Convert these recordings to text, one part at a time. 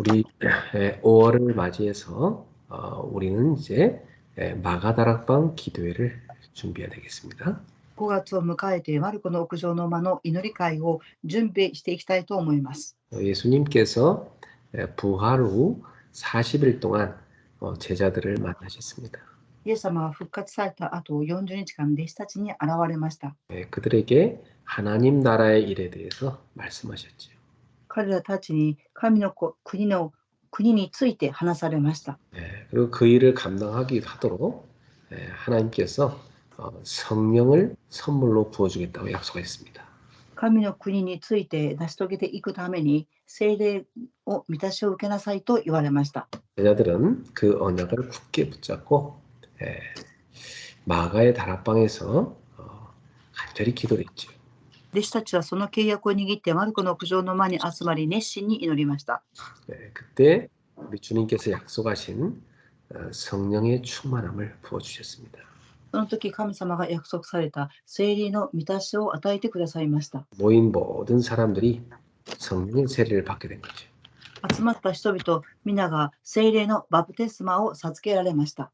우리 5월을 맞이해서 우리는 이제 마가다락방 기도회를 준비해야 되겠습니다. 5月を迎えてマルコの屋上の間の祈り会を準備していきたいと思います。 예수님께서 부활 후 40일 동안 제자들을 만나셨습니다. イエス様は復活された後40日間弟子たちに現れました。 그들에게 하나님 나라의 일에 대해서 말씀하셨죠. 彼らたちに神の国について話されました。 그리고 그 일을 감당하기 하도록 하나님께서 성령을 선물로 부어주겠다고 약속했습니다. 神の国について成し遂げていくために聖霊を満たしを受けなさいと言われました。 제자들은 그 언약을 굳게 붙잡고 마가의 다락방에서 간절히 기도를 했죠. 弟子たちはその契約を握ってマルコの屋上の間に集まり熱心に祈りました。 그때 우리 주님께서 약속하신 성령의 충만함을 부어주셨습니다. その時神様が約束された聖霊の満たしを与えてくださいました。 모인 모든 사람들이 성령의 세례를 받게 된 거죠. 集まった人々皆が聖霊のバプテスマを授けられました。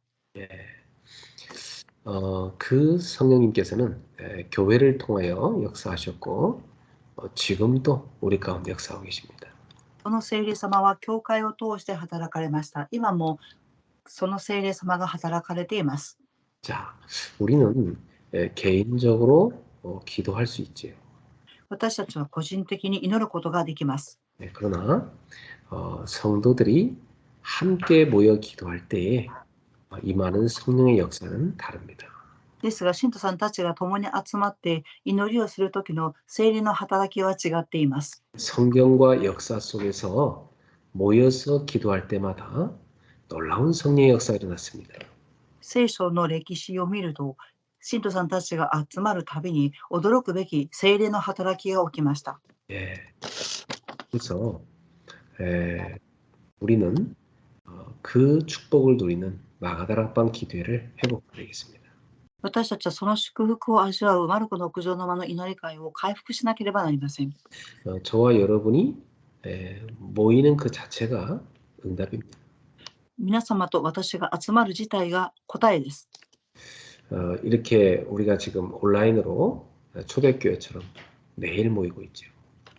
그 성령님께서는 교회를 통하여 역사하셨고 지금도 우리 가운데 역사하고 계십니다. この聖霊様は教会を通して働かれました。今もその聖霊様が働かれています。 자, 우리는 개인적으로 기도할 수 있지요. 私たちは個人的に祈ることができます。 그러나 성도들이 함께 모여 기도할 때에 임하는 성령의 역사는 다릅니다. ですが信徒さんたちが共に集まって祈りをする時の聖霊の働きは違っています。 성경과 역사 속에서 모여서 기도할 때마다 놀라운 성령의 역사가 일어났습니다. 聖書の歴史を見ると信徒さんたちが集まるたびに驚くべき聖霊の働きが起きました。 그래서 우리는 그 축복을 누리는 마가다락방 기도회를 회복해야 되겠습니다. 私たちはその祝福を味わうマルコの屋上の間の祈り会を回復しなければなりません。 저와 여러분이 모이는 그 자체가 응답입니다. 皆様と私が集まる自体が答えです。 이렇게 우리가 지금 온라인으로 초대교회처럼 매일 모이고 있죠.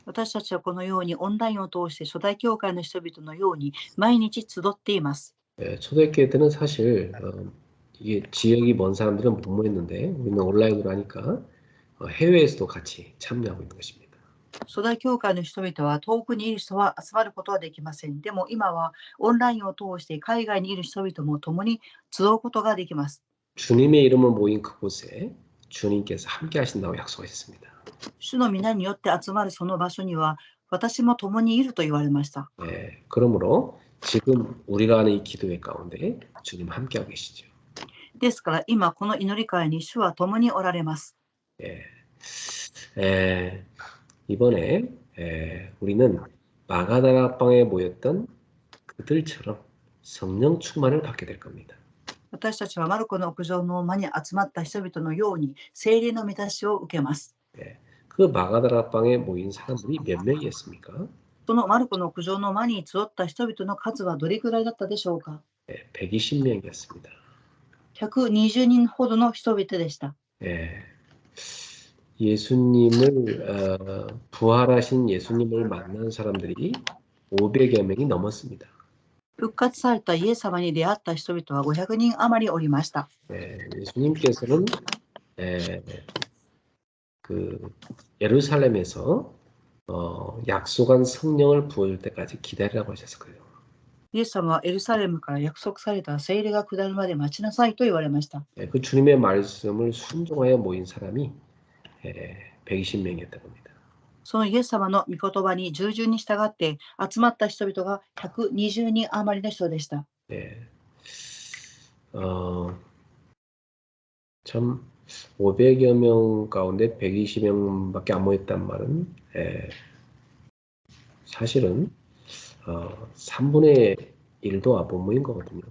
私たちはこのようにオンラインを通して初代教会の人々のように毎日集っています。 초대교회 때는 사실 이게 지역이 먼 사람들은 못 모였는데 우리는 온라인으로 하니까 해외에서도 같이 참여하고 있는 것입니다. 初代教会の人々は遠くにいる人は集まることはできません。でも今はオンラインを通して海外にいる人々も共に集うことができます。 주님의 이름을 모인 그곳에 주님께서 함께 하신다고 약속하셨습니다. 主の皆によって集まるその場所には私も共にいると言われました。 그러므로 지금 우리가 하는 이 기도회 가운데 주님 함께하고 계시죠. ですから今この祈り会に主は共におられます。 이번에 우리는 마가다락방에 모였던 그들처럼 성령 충만을 받게 될 겁니다. 私たちはマルコの屋上の間に集まった人々のように聖霊の満たしを受けます。 그 마가다락방에 모인 사람들이 몇 명이었습니까? そのマルコの屋上の間に集った人々の数はどれくらいだったでしょうか。 120명이었습니다. 120人ほどの人々でした。 예수님을 부활하신 예수님을 만난 사람들이 500여 명이 넘었습니다. 復活されたイエス様に出会った人々は500人余りおりました。 예수님께서는 그 예루살렘에서 약속한 성령을 부어줄 때까지 기다리라고 하셨어요. イエス様はエルサレムから約束された聖霊が下るまで待ちなさいと言われました。 그 주님의 말씀을 순종하여 모인 사람이 120명이었다고 합니다. そのイエス様の御言葉に従順に従って集まった人々が120人余りの人でした。 참 500여 명 가운데 120명밖에 안 모였단 말은 사실은 3분의 1도 안 모인 거거든요.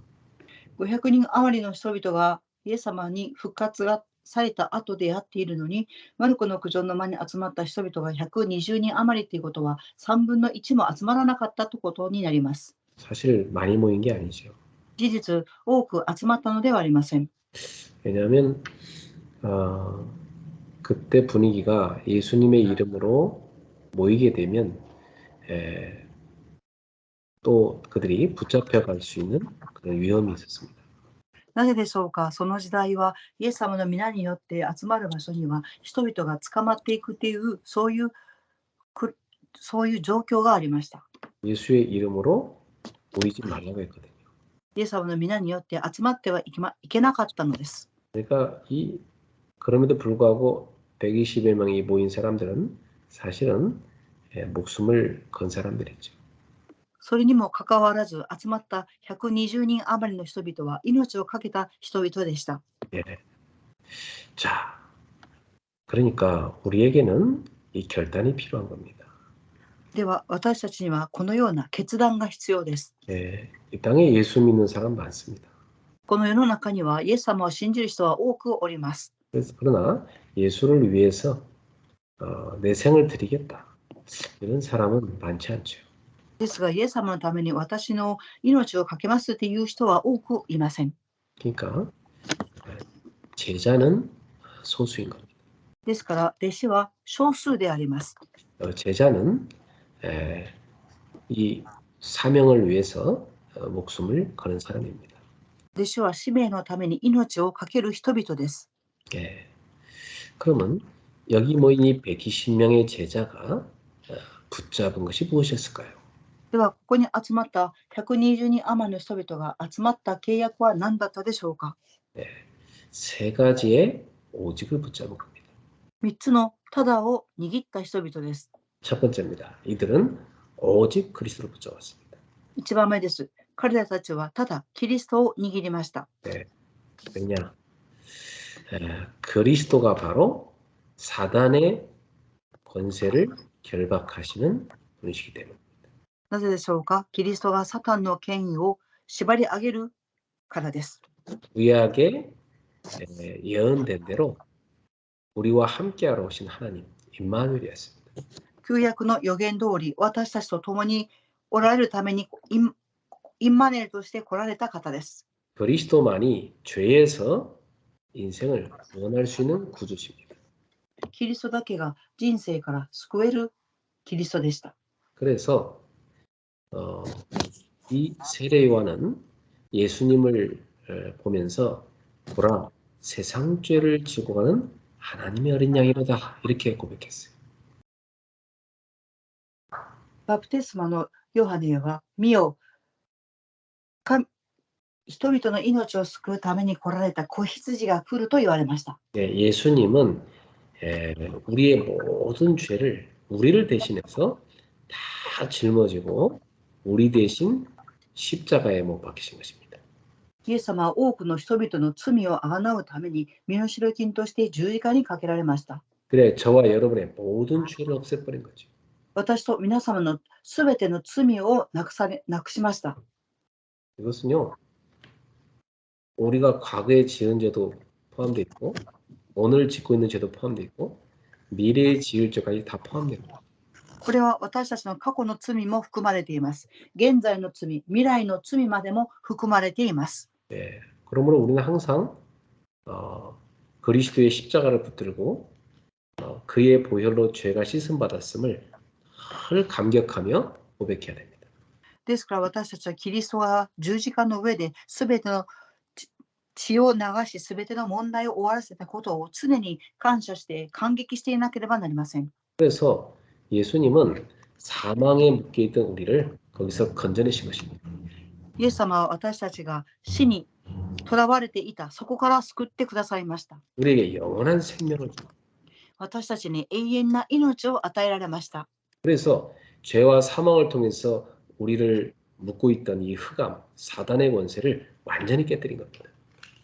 500人余りの人々がイエス様に復活がされた後でやっているのに、マルコの苦情の間に集まった人々が120人余りということは、3分の1も集まらなかったということになります。 사실 많이 모인 게 아니죠. 事実、多く集まったのではありません。 왜냐하면 그때 분위기가 예수님의 이름으로 모이게 되면 또 그들이 붙잡혀갈 수 있는 그런 위험이 있었습니다. なぜでしょうか。その時代はイエス様の皆によって集まる場所には人々が捕まっていくというそういう状況がありました。 예수의 이름으로 모이지 말라고 했거든요. イエス様の皆によって集まってはいけなかったのです。 그러니까 그럼에도 불구하고 120여 명이 모인 사람들은 사실은 목숨을 건 사람들이죠. それにもかかわらず集まった120人余りの人々は命を懸けた人々でした。 예. 자, 그러니까 우리에게는 이 결단이 필요한 겁니다. では私たちにはこのような決断が必要です。 예, 이 땅에 예수 믿는 사람 많습니다. この世の中にはイエス様を信じる人は多くおります。 그러나 예수를 위해서 내 생을 드리겠다. 이런 사람은 많지 않죠. ですがイエス様のために私の命を懸けますという人は多くいません。 그러니까 제자는 소수인 겁니다. ですから弟子は少数であります。 제자는 이 사명을 위해서 목숨을 거는 사람입니다. 弟子は使命のために命を懸ける人々です。 예. 그러면 여기 모인 이 120명의 제자가 붙잡은 것이 무엇이었을까요? ではここに集まった120人余りの人々が集まった契約は何だったでしょうか。 세 가지의 오직을 붙잡은 겁니다. 3つのただを握った人々です。 첫 번째입니다. 이들은 오직 그리스도를 붙잡았습니다. 1番目です。彼らたちはただキリストを握りました。 왜냐? 그리스도가 바로 사단의 권세를 결박하시는 분이시기 때문입니다. なぜでしょうか。キリストがサタンの権威を縛り上げるからです。 구약에 예언된 대로 우리와 함께하러 오신 하나님 임마누엘이었습니다. 旧約の予言通り私たちと共におられるためにインマネルとして来られた方です。 그리스도만이 죄에서 인생을 구원할 수 있는 구주십니다. キリストだけが人生から救えるキリストでした。 그래서 이 세례요한은 예수님을 보면서 보라 세상 죄를 지고 가는 하나님의 어린 양이로다 이렇게 고백했어요. バプテスマのヨハネは見よ、人々の命を救うために来られた子羊が来ると言われました。 예수님은 우리의 모든 죄를 우리를 대신해서 다 짊어지고 우리 대신 십자가에 못 박히신 것입니다. イエス様は多くの人々の罪をあがなうために身代金として十字架にかけられました。 그래 저와 여러분의 모든 죄를 없애버린 거죠. 私と皆様のすべての罪をなくしました。 이것은요 우리가 과거에 지은 죄도 포함되어 있고 오늘 짓고 있는 죄도 포함되어 있고 미래에 지을 죄까지 다 포함됩니다. これは私たちの過去の罪も含まれています。現在の罪、未来の罪までも含まれています。 그러므로 우리는 항상 그리스도의 십자가를 붙들고 그의 보혈로 죄가 씻음 받았음을 늘 감격하며 고백해야 됩니다. ですから私たちはキリストが十字架の上で全ての血を流し全ての問題を終わらせたことを常に感謝して感激していなければなりません。 그래서 예수님은 사망에 묶여 있던 우리를 거기서 건져내신 것입니다. イエス様は私たちが死にとらわれていたそこから救ってくださいました。 우리에게 영원한 생명을 줍니다. 私たちに永遠な命を与えられました。 그래서 죄와 사망을 통해서 우리를 묶고 있던 이 흑암, 사단의 권세를 완전히 깨뜨린 겁니다.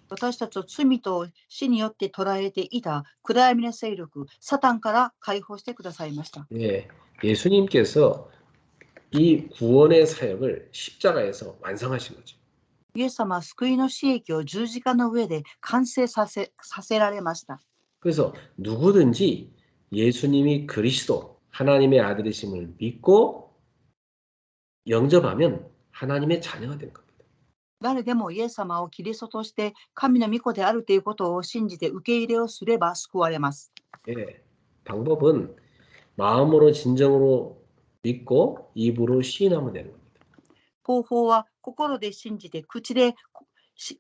私たちを罪と死によって捉えていた暗闇の勢力、サタンから解放してくださいました。 예수님께서 이 구원의 사역을 십자가에서 완성하신 거죠. イエス様は救いの死役を十字架の上で完成させられました。 그래서 누구든지 예수님이 그리스도 하나님의 아들이심을 믿고 영접하면 하나님의 자녀가 되는 겁니다. 誰でもイエス様をキリストとして神の御子であるということを信じて受け入れをすれば救われます。 예, 방법은 마음으로 진정으로 믿고 입으로 시인하면 되는 겁니다. 方法は心で信じて口で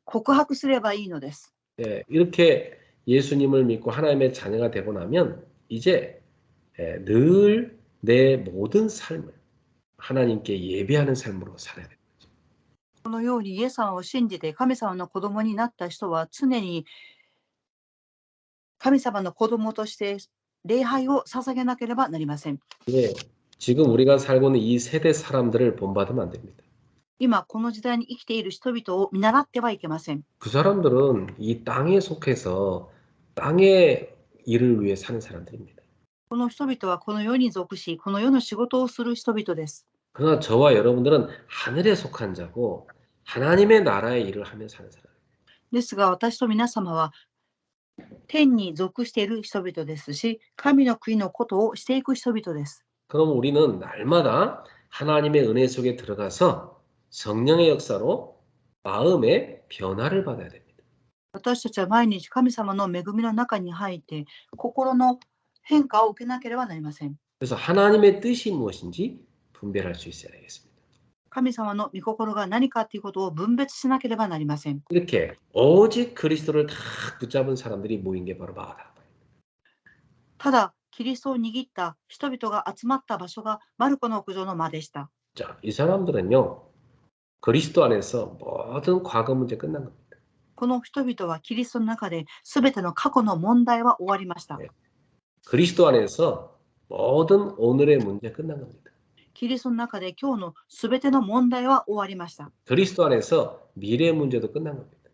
告白すればいいのです。 예, 이렇게 예수님을 믿고 하나님의 자녀가 되고 나면 이제 늘 내 모든 삶을 하나님께 예배하는 삶으로 살아야 됩니다. このようにイエス様を信じて神様の子供になった人は常に神様の子供として礼拝を捧げなければなりません。 예, 지금 우리가 살고 있는 이 세대 사람들을 본받으면 안 됩니다. 今この時代に生きている人々を見習ってはいけません。 그 사람들은 이 땅에 속해서 땅의 일을 위해 사는 사람들입니다. この人々はこの世に属し、この世の仕事をする人々です。 그러나 저와 여러분들은 하늘에 속한 자고 하나님의 나라의 일을 하며 사는 사람. ですが私と皆様は天に属している人々ですし、神の国のことをしていく人々です。 그럼 우리는 날마다 하나님의 은혜 속에 들어가서 성령의 역사로 마음의 변화를 받아야 됩니다. 私たちは毎日神様の恵みの中に入って心の変化を受けなければなりません。 그래서 하나님의 뜻이 무엇인지 분별할 수 있어야 되겠습니다. 神様の御心が何かということを分別しなければなりません。 이렇게 오직 그리스도를 다 붙잡은 사람들이 모인 게 바로 마가다락방입니다. ただキリストを握った人々が集まった場所がマルコの屋上の間でした。 자, 이 사람들은요, 그리스도 안에서 모든 과거 문제 끝난 겁니다. この人々はキリストの中で全ての過去の問題は終わりました。 그리스도 안에서 모든 오늘의 문제 끝난 겁니다. キリストの中で今日の全ての問題は終わりました。 그리스도 안에서 미래 문제도 끝난 겁니다.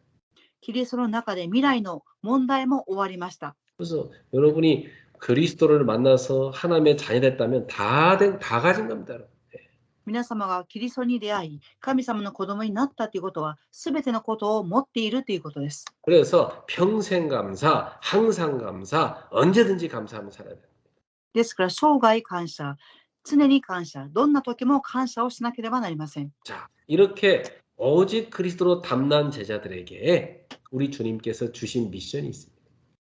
キリストの中で未来の問題も終わりました。 그래서 여러분이 그리스도를 만나서 하나님의 자녀 됐다면 다 가진 겁니다. 皆様がキリストに出会い、神様の子供になったということは、すべてのことを持っているということです。 그래서 평생 감사, 항상 감사, 언제든지 감사하며 살아야 돼요. ですから、生涯感謝、常に感謝、どんな時も感謝をしなければなりません。 자, 이렇게 오직 그리스도로 담난 제자들에게 우리 주님께서 주신 미션이 있습니다.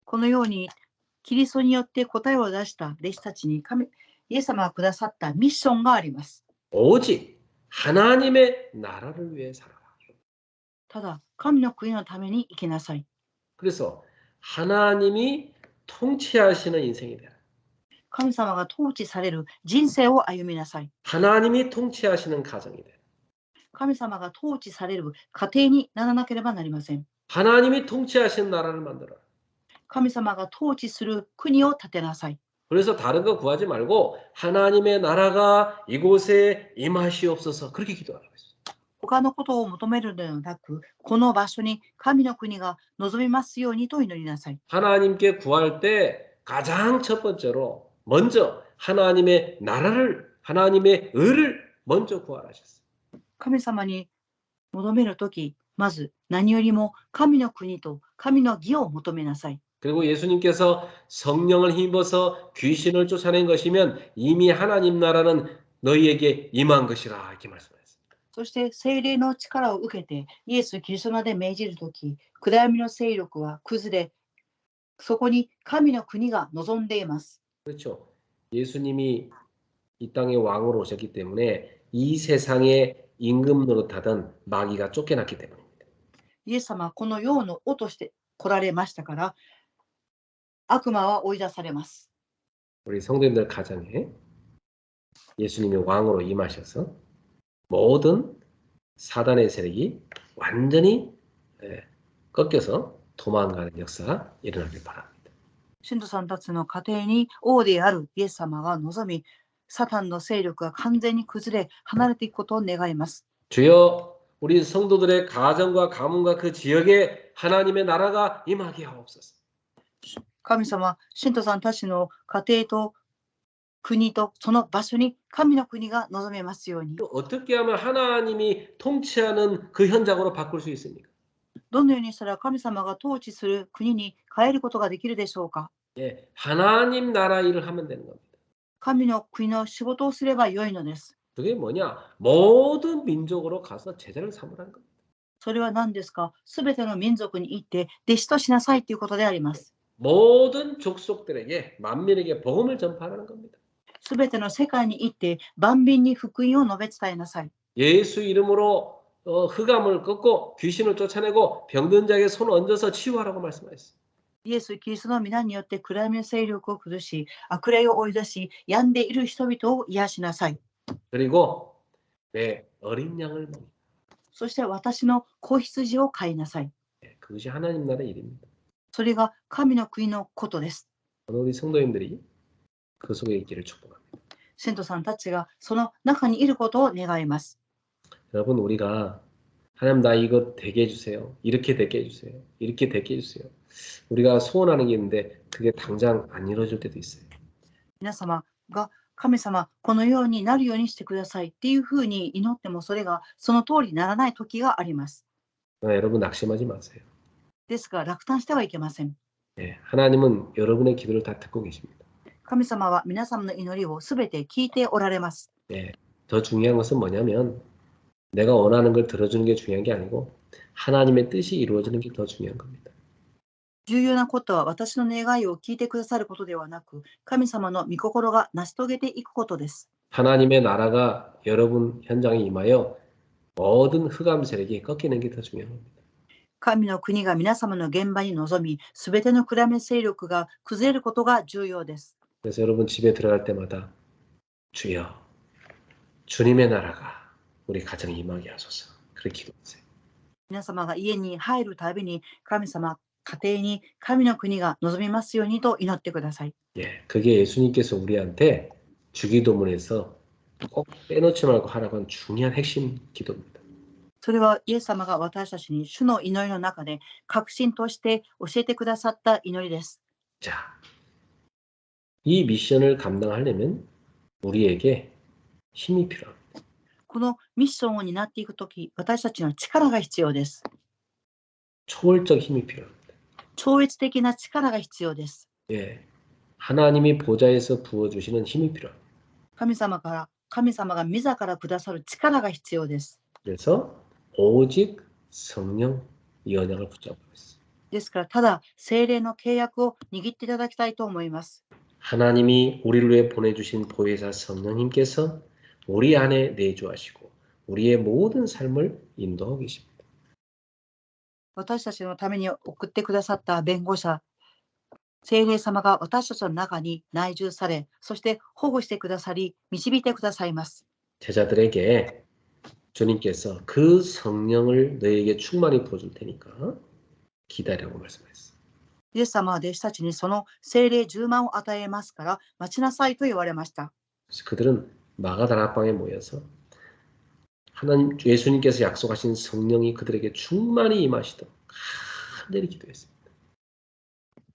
このように、キリストによって答えを出した弟子たちにイエス様がくださったミッションがあります。 오직 하나님의 나라를 위해 살아라. ただ、神の国のために生きなさい。 그래서 하나님이 통치하시는 인생이 되라. 神様が統治される人生を歩みなさい。 하나님이 통치하시는 가정이 되라. 神様が統治される家庭にならなければなりません。 하나님이 통치하시는 나라를 만들어라. 神様が統治する国を建てなさい。 그래서 다른 거 구하지 말고 하나님의 나라가 이곳에 임하시옵소서 그렇게 기도하라고 했어요. 他のことを求めるのではなく、この場所に神の国が望みますようにと祈りなさい。 하나님께 구할 때 가장 첫 번째로 먼저 하나님의 나라를 하나님의 의를 먼저 구하라 하셨어요. 神様に求めるとき、まず何よりも神の国と神の義を求めなさい。 그리고 예수님께서 성령을 힘입어서 귀신을 쫓아낸 것이면 이미 하나님 나라는 너희에게 임한 것이라 이렇게 말씀하셨어요. そして聖霊の力を受けてイエス・キリストまで命じるとき、暗闇の勢力は崩れ、そこに神の国が望んでいます。 그렇죠. 예수님이 이 땅에 왕으로 오셨기 때문에 이 세상의 임금 노릇하던 마귀가 쫓겨났기 때문입니다. イエス様はこの世の王として来られましたから、悪魔は追い出されます。 우리 성도님들 가정에 예수님이 왕으로 임하셔서 모든 사단의 세력이 완전히 꺾여서 도망가는 역사가 일어나길 바랍니다. 信徒さんたちの家庭に王であるイエス様が望み、サタンの勢力が完全に崩れ、離れていくことを願います。 주여 우리 성도들의 가정과 가문과 그 지역에 하나님의 나라가 임하게 하옵소서. 神様、信徒さんたちの家庭と国とその場所に神の国が望めますように。 또 어떻게 하면 하나님이 통치하는 그 현장으로 바꿀 수 있습니까? どのようにしたら神様が統治する国に変えることができるでしょうか。 예, 하나님 나라 일을 하면 되는 겁니다. 神の国の仕事をすればよいのです。 그게 뭐냐? 모든 민족으로 가서 제자를 삼으라는 겁니다. それは何ですか。すべての民族に行って弟子としなさいということであります。 모든 족속들에게 만민에게 복음을 전파하라는 겁니다. すべての世界に行って万民に福音を述べ伝えなさい。 예수 이름으로 흑암을 꺾고 귀신을 쫓아내고 병든 자에게 손 얹어서 치유하라고 말씀하셨어요. イエス・キリストの皆によって暗闇の勢力を崩し、悪霊を追い出し、病んでいる人々を癒しなさい。 그리고 내 어린 양을 먹이. そして私の子羊を飼いなさい。 그것이 하나님 나라의 일입니다. それが神の国のことです。 우리 성도님들이 그 속에 있기를 축복합니다. 信徒さんたちがその中にいることを願います。 여러분 우리가 하나님 나 이거 되게 해주세요. 이렇게 되게 해주세요. 이렇게 되게 해주세요. 우리가 소원하는 게 있는데 그게 당장 안 이루어질 때도 있어요. 皆様が神様このようになるようにしてくださいっていうふうに祈ってもそれがその通りにならない時があります。 여러분 낙심하지 마세요. ですが落胆してはいけません。 네, 하나님은 여러분의 기도를 다 듣고 계십니다. 神様は皆様の祈りをすべて聞いておられます。 네, 더 중요한 것은 뭐냐면 내가 원하는 걸 들어주는 게 중요한 게 아니고 하나님의 뜻이 이루어지는 게 더 중요한 겁니다. 重要なことは私の願いを聞いてくださることではなく、神様の御心が成し遂げていくことです。 하나님의 나라가 여러분 현장에 임하여 모든 흑암 세력이 꺾이는 게 더 중요한 겁니다. 神の国が皆様の現場に臨み、すべての暗闇勢力が崩れることが重要です。 그래서 여러분 집에 들어갈 때마다 주여 주님의 나라가 우리 가정에 임하게 하소서 그렇게 기도하세요. 皆様が家に入るたびに神様、家庭に神の国が望みますようにと祈ってください。 예, 그게 예수님께서 우리한테 주기도문에서 꼭 빼놓지 말고 하라고 한 중요한 핵심 기도입니다. それはイエス様が私たちに主の祈りの中で核心として教えてくださった祈りです。 자, 이 미션을 감당하려면 우리에게 힘이 필요합니다. このミッションを担っていくとき、私たちの力が必要です。 초월적 힘이 필요합니다. 超越的な力が必要です。 예, 하나님이 보좌에서 부어주시는 힘이 필요합니다. 神様が自らくださる力が必要です。 그래서 오직 성령 이 언약을 붙잡고 있습니다. ですから、ただ聖霊の契約を握っていただきたいと思います。 하나님이 우리를 위해 보내주신 보혜사 성령님께서 우리 안에 내주하시고 우리의 모든 삶을 인도하고 계십니다. 私たちのために送ってくださった弁護者、聖霊様が私たちの中に内住され、そして保護してくださり、導いてくださいます。 제자들에게 주님께서 그 성령을 너에게 충만히 부어줄 테니까 기다리라고 말씀하셨어요. イエス様は弟子たちにその聖霊10万を与えますから待ちなさいと言われました。 그래서 그들은 마가다락방에 모여서 하나님 예수님께서 약속하신 성령이 그들에게 충만히 임하시도록 간절히 기도했습니다.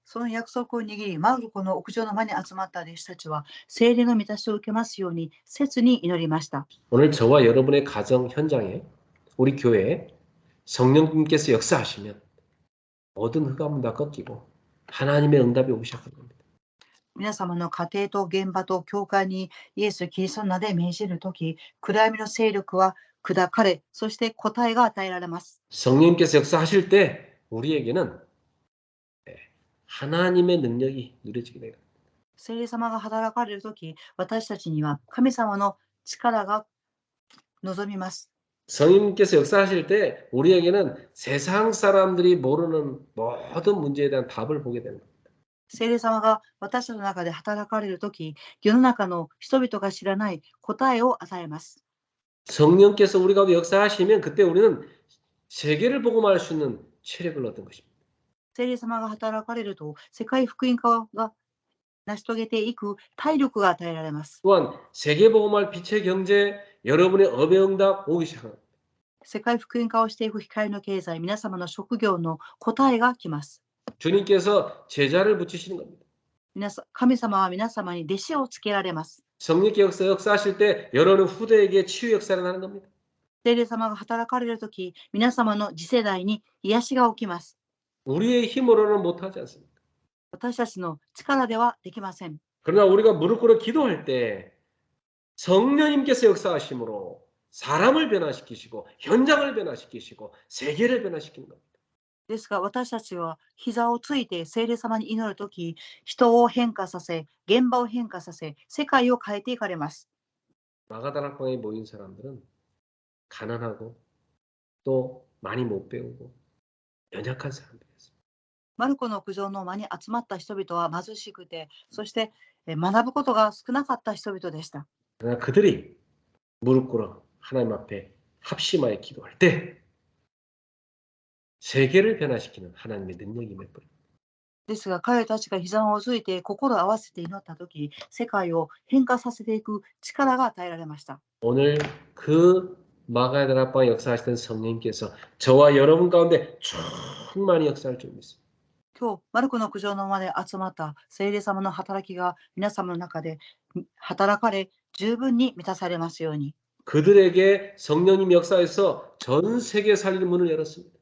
その約束を握り、マルコの屋上の間に集まった弟子たちは聖霊の満たしを受けますように切に祈りました。 오늘 저와 여러분의 가정 현장에 우리 교회에 성령님께서 역사하시면 모든 흑암은 다 꺾이고 하나님의 응답이 오기 시작하는 겁니다. 皆様の家庭と現場と教会にイエス・キリストの名で命じるとき、暗闇の勢力は砕かれ、そして答えが与えられます。 성령님께서 역사하실 때 우리에게는 하나님의 능력이 누려지게 됩니다. 聖霊様が働かれるとき、私たちには神様の力が望みます。 성령님께서 역사하실 때 우리에게는 세상 사람들이 모르는 모든 문제에 대한 답을 보게 됩니다. 聖霊様が私たちの中で働かれるとき、世の中の人々が知らない答えを与えます。 성령께서 우리 가운데 역사하시면 그때 우리는 세계를 보고 말할 수 있는 체력을 얻은 것입니다. 聖霊様が働かれると、世界福音化が成し遂げていく体力が与えられます。 또한 세계 보고 말 빛의 경제 여러분의 업의 응답 오기 시작합니다. 世界福音化をしていく光の経済、皆様の職業の答えが来ます。 주님께서 제자를 붙이시는 겁니다. 神様は皆様に弟子をつけられます。 성령께 역사하실 때 여러분 후대에게 치유 역사를 하는 겁니다. 聖霊様が働かれるとき、皆様の次世代に癒しが起きます。 우리의 힘으로는 못하지 않습니다. 私たちの力ではできません。 그러나 우리가 무릎 꿇어 기도할 때 성령님께서 역사하심으로 사람을 변화시키시고 현장을 변화시키시고 세계를 변화시키는 겁니다. ですが私たちは膝をついて聖霊様に祈るとき、人を変化させ、現場を変化させ、世界を変えていかれます。 마가다락방에 모인 사람들은 가난하고 또 많이 못 배우고 연약한 사람들이었습니다. マルコの屋上の間に集まった人々は貧しくて、そして学ぶことが少なかった人々でした。 그러나 그들이 무릎 꿇어 하나님 앞에 합심하여 기도할 때 세계를 변화시키는 하나님의 능력이 몇 번. ですが彼たちが膝をついて心を合わせて祈ったとき、世界を変化させていく力が与えられました。 오늘 그 마가다락방에 역사하시던 성령님께서 저와 여러분 가운데 충만히 역사할 줄 믿습니다. 今日、マルコの屋上の間で集まった聖霊様の働きが皆様の中で働かれ、十分に満たされますように。 그들에게 성령님 역사에서 전 세계 살릴 문을 열었습니다.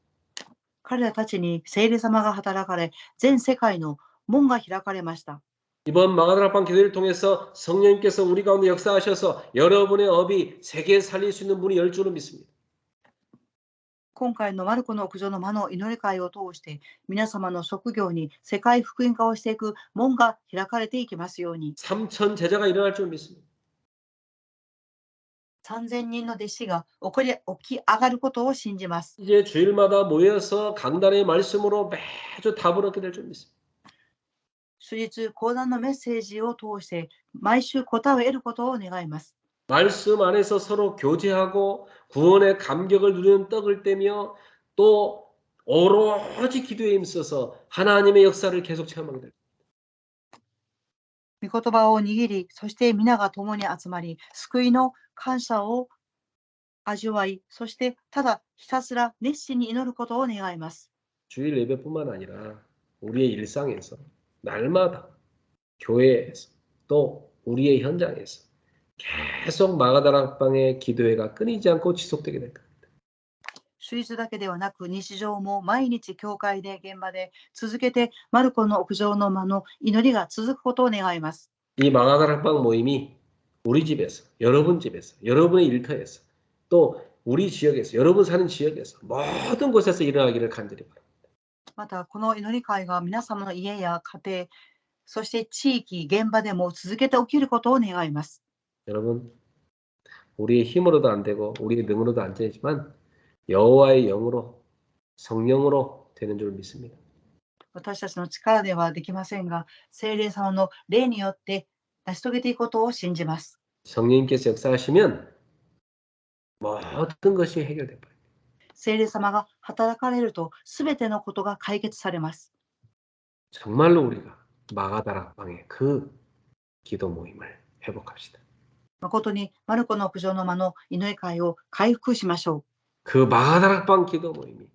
彼らたちに聖霊様が働かれ、全世界の門が開かれました。 이번 마가다락방 기도를 통해서 성령님께서 우리 가운데 역사하셔서 여러분의 업이 세계에 살릴 수 있는 문이 열 줄을 믿습니다. 今回のマルコの屋上の間の祈り会を通して、皆様の職業に世界福音化をしていく門が開かれていきますように。 3,000 제자가 일어날 줄 믿습니다. 3000人の弟子が起き上がることを信じます。 이제 주일마다 모여서 강단의 말씀으로 매주 답을 얻게 될 줄 믿습니다. 主日講談のメッセージを通して毎週答えを得ることを願います。 말씀 안에서 서로 교제하고 구원의 감격을 누리는 떡을 떼며 또 오로지 기도에 힘써서 하나님의 역사를 계속 체험하게 됩니다. 御言葉を握り、そして皆が共に集まり、救いの感謝を味わい、そしてただひたすら熱心に祈ることを願います。 주일 예배뿐만 아니라 우리의 일상에서 날마다 교회에서 또 우리의 현장에서 계속 마가다락방의 기도회가 끊이지 않고 지속되게 될 겁니다. 主日だけではなく、日常も毎日教会で現場で続けてマルコの屋上の間の祈りが続くことを願います。 이 마가다락방 모임이 우리 집에서, 여러분 집에서, 여러분의 일터에서 또 우리 지역에서, 여러분 사는 지역에서 모든 곳에서 일어나기를 간절히 바랍니다. また、この祈り会が皆様の家や家庭、そして地域、現場でも続けて起きることを願います。 여러분, 우리의 힘으로도 안 되고 우리의 능으로도 안 되지만 여호와의 영으로, 성령으로 되는 줄 믿습니다. 私たちの力ではできませんが、聖霊様の霊によって成し遂げていくことを信じます。 성령님께서 역사하시면 모든 것이 해결돼 버립니다. 聖霊様が働かれると、すべてのことが解決されます。 정말로 우리가 마가다락방의 그 기도 모임을 회복합시다. 誠にマルコの屋上の間の祈り会を回復しましょう。 그 마가다락방 기도 모임이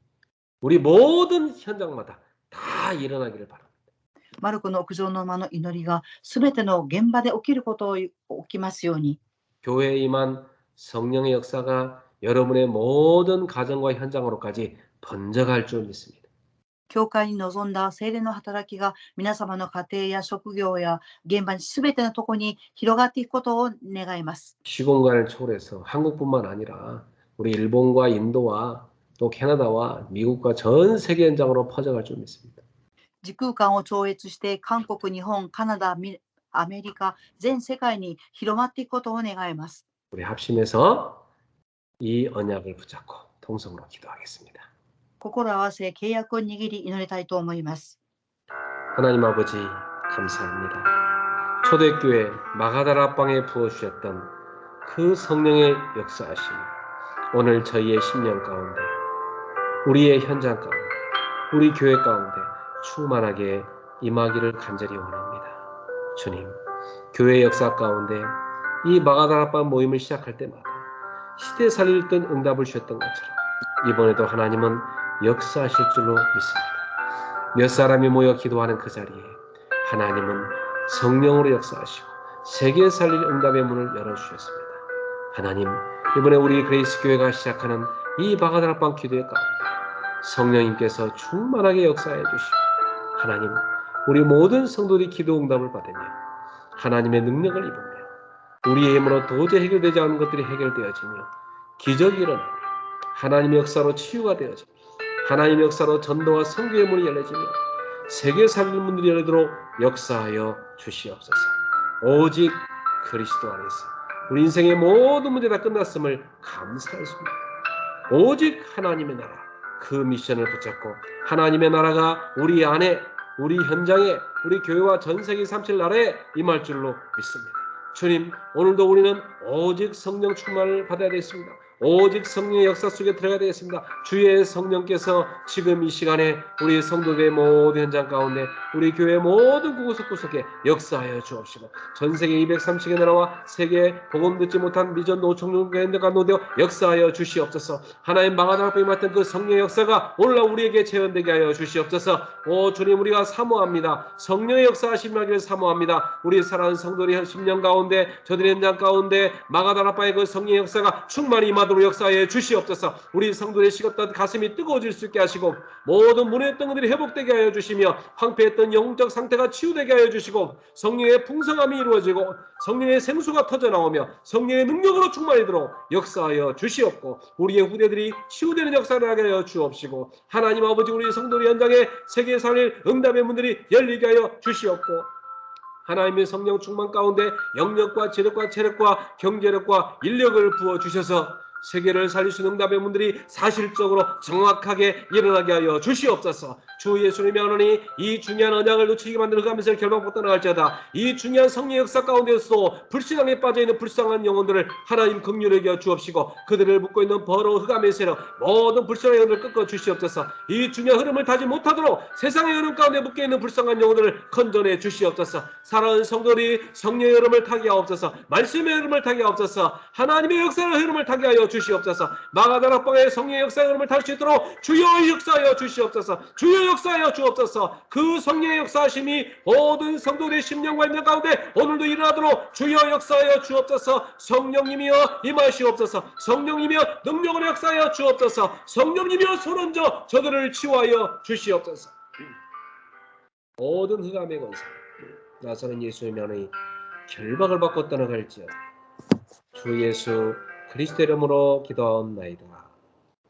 우리 모든 현장마다 다 일어나기를 바랍니다. マルコの屋上の間の祈りがすべての現場で起きることを起きますように。 교회에 임한 성령의 역사가 여러분의 모든 가정과 현장으로까지 번져갈 줄 믿습니다. 教会に臨んだ聖霊の働きが皆様の家庭や職業や現場にすべてのところに広がっていくことを願います。 시공간을 초월해서 한국뿐만 아니라 우리 일본과 인도와 또 캐나다와 미국과 전 세계 현장으로 퍼져갈 줄 믿습니다. 時空間を超越して韓国、日本、カナダ、アメリカ、全世界に広まっていくことを願います。 우리 합심해서 이 언약을 붙잡고 통성으로 기도하겠습니다. 心合わせ契約を握り祈りたいと思います。 하나님 아버지 감사합니다. 초대교회 마가다락방에 부어주셨던 그 성령의 역사하심 오늘 저희의 심령 가운데 우리의 현장 가운데 우리 교회 가운데 충만하게 임하기를 간절히 원합니다. 주님, 교회 역사 가운데 이 마가다락방 모임을 시작할 때마다 시대 살릴 듯 응답을 주셨던 것처럼 이번에도 하나님은 역사하실 줄로 믿습니다. 몇 사람이 모여 기도하는 그 자리에 하나님은 성령으로 역사하시고 세계 살릴 응답의 문을 열어주셨습니다. 하나님, 이번에 우리 그레이스 교회가 시작하는 이 바가다락방 기도회 가운데 성령님께서 충만하게 역사해 주시고 하나님, 우리 모든 성도들이 기도 응답을 받으며 하나님의 능력을 입으며 우리의 힘으로 도저히 해결되지 않은 것들이 해결되어지며 기적이 일어나며 하나님의 역사로 치유가 되어지며 하나님의 역사로 전도와 선교의 문이 열려지며 세계 살릴 문들이 열리도록 역사하여 주시옵소서. 오직 그리스도 안에서 우리 인생의 모든 문제가 끝났음을 감사했습니다. 오직 하나님의 나라, 그 미션을 붙잡고 하나님의 나라가 우리 안에, 우리 현장에, 우리 교회와 전 세계 37 나라에 임할 줄로 믿습니다. 주님, 오늘도 우리는 오직 성령 충만을 받아야 되겠습니다. 오직 성령의 역사 속에 들어가야 되겠습니다. 주의 성령께서 지금 이 시간에 우리 성도들의 모든 현장 가운데 우리 교회 모든 구석구석에 역사하여 주옵시고 전 세계 230개 나라와 세계 복음 듣지 못한 미전 노총용교회 현장과 노되어 역사하여 주시옵소서. 하나님 바가다락방에 맡은 그 성령의 역사가 오늘날 우리에게 재현되게 하여 주시옵소서. 오 주님, 우리가 사모합니다. 성령의 역사하심을 사모합니다. 우리 사랑하는 성도들이 10년 가운데 저들의 현장 가운데 바가다락방의 그 성령의 역사가 충만히 임하도록 역사해 주시옵소서. 우리 성도들의 식었던 가슴이 뜨거워질 수 있게 하시고 모든 무너졌던 것들이 회복되게 하여 주시며 황폐했던 영적 상태가 치유되게 하여 주시고 성령의 풍성함이 이루어지고 성령의 생수가 터져나오며 성령의 능력으로 충만히도록 역사하여 주시옵고 우리의 후대들이 치유되는 역사를 하게 하여 주옵시고 하나님 아버지, 우리 성도들 현장에 세계 살릴 응답의 문들이 열리게 하여 주시옵고 하나님의 성령 충만 가운데 영력과 재력과 체력과 경제력과 인력을 부어주셔서 세계를 살릴 수 있는 응답의 문들이 사실적으로 정확하게 일어나게 하여 주시옵소서. 주 예수님의 하나님, 이 중요한 언약을 놓치게 만드는 흑암에서 결박받고 떠나갈지어다. 이 중요한 성령의 역사 가운데서도 불신앙에 빠져있는 불쌍한 영혼들을 하나님 긍휼히 여겨 주옵시고 그들을 묶고 있는 버러운 흑암의 세력 모든 불쌍한 영혼들을 꺾어 주시옵소서. 이 중요한 흐름을 타지 못하도록 세상의 흐름 가운데 묶여있는 불쌍한 영혼들을 건져내 주시옵소서. 사랑하는 성도들이 성령의 흐름을 타게 하옵소서. 말씀의 흐름을 타게 하옵소서. 하나님의 역사의 흐름을 타게 하여 주시옵소서. 바가다락방의 성령의 역사의 흐름을 탈 수 있도록 주여 역사하여 주시옵소서. 주여 역사하여 주옵소서. 그 성령의 역사하심이 모든 성도들의 심령과 있는 가운데 오늘도 일어나도록 주여 역사하여 주옵소서. 성령님이여 임하시옵소서. 성령님이여 능력으로 역사하여 주옵소서. 성령님이여 손얹어 저들을 치유하여 주시옵소서. 모든 흑암의 권세 나사렛 예수의 면의 결박을 받고 떠나갈지어다. 주 예수 그리스도 이름으로 기도하옵나이다.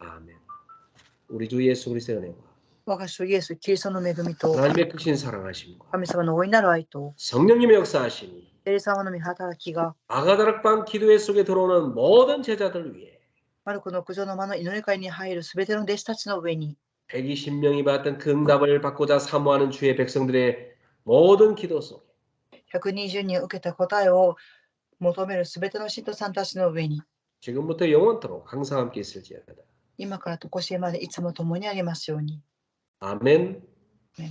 아멘. 우리 주 예수 그리스도의 은혜와 我が主イエス・キリストの恵みと 하나님의 크신 사랑하심과 神様の大いなる愛と 성령님의 역사하심이 聖霊様の御働きが 바가다락방 기도회 속에 들어오는 모든 제자들 위해 マルコの九条の間の祈り会に入るすべての弟子たちの上に 120명이 받았던 그 응답을 받고자 사모하는 주의 백성들의 모든 기도 속에 120人受けた答えを求めるすべての信徒さんたちの上に 지금부터 영원토록 항상 함께 있을지어다. 今からとこしえまでいつも共にありますように。 아멘. 아멘.